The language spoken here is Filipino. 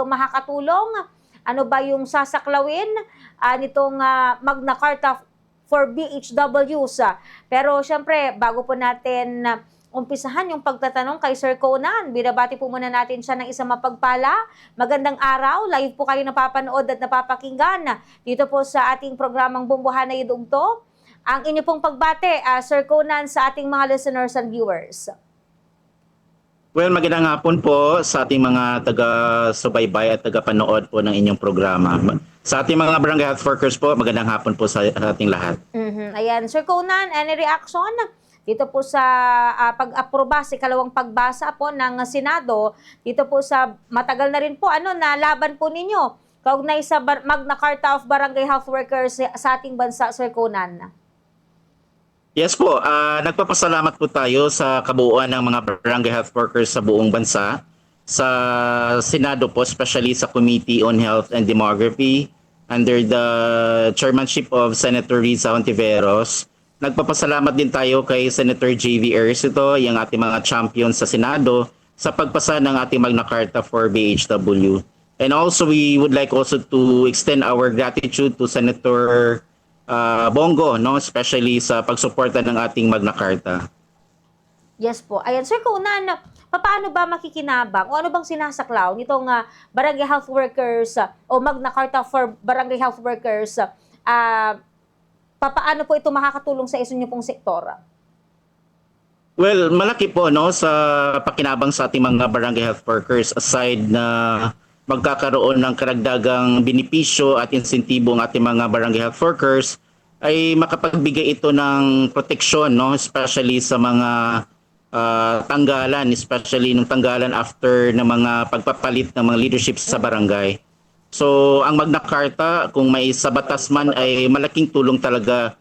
makakatulong? Ano ba yung sasaklawin nitong Magna Carta for BHWs? Pero syempre, bago po natin umpisahan yung pagtatanong kay Sir Conan, binabati po muna natin siya ng isang mapagpala. Magandang araw, live po kayo napapanood at napapakinggan dito po sa ating programang Bumbuhanay Dugto. Ang inyo pong pagbate, Sir Conan, sa ating mga listeners and viewers. Well, magandang hapon po sa ating mga taga-subaybay at taga-panood po ng inyong programa. Sa ating mga barangay health workers po, magandang hapon po sa ating lahat. Ayan, Sir Conan, any reaction dito po sa pag-aproba sa ikalawang pagbasa po ng Senado, dito po sa matagal na rin po na laban po ninyo kaugnay sa Magna Carta of Barangay Health Workers sa ating bansa, Sir Conan? Yes po, nagpapasalamat po tayo sa kabuuan ng mga barangay health workers sa buong bansa, sa Senado po, especially sa Committee on Health and Demography under the chairmanship of Senator Riza Hontiveros. Nagpapasalamat din tayo kay Senator J.V. Ejercito, yung ating mga champion sa Senado, sa pagpasa ng ating Magna Carta for BHW. And also, we would like also to extend our gratitude to Senator Bongo, especially sa pagsuporta ng ating Magna Carta. Yes po. Ayan, Sir Conan, paano ba makikinabang o ano bang sinasaklaw nitong Barangay Health Workers o Magna Carta for Barangay Health Workers? Paano po ito makakatulong sa inyong pong sektor? Well, malaki po sa pakinabang sa ating mga barangay health workers, aside na magkakaroon ng karagdagang benepisyo at insentibo ang ating mga barangay health workers, ay makapagbigay ito ng proteksyon, especially sa mga tanggalan, especially nung tanggalan after ng mga pagpapalit ng mga leadership sa barangay. So ang Magna Carta, kung may sa batas man, ay malaking tulong talaga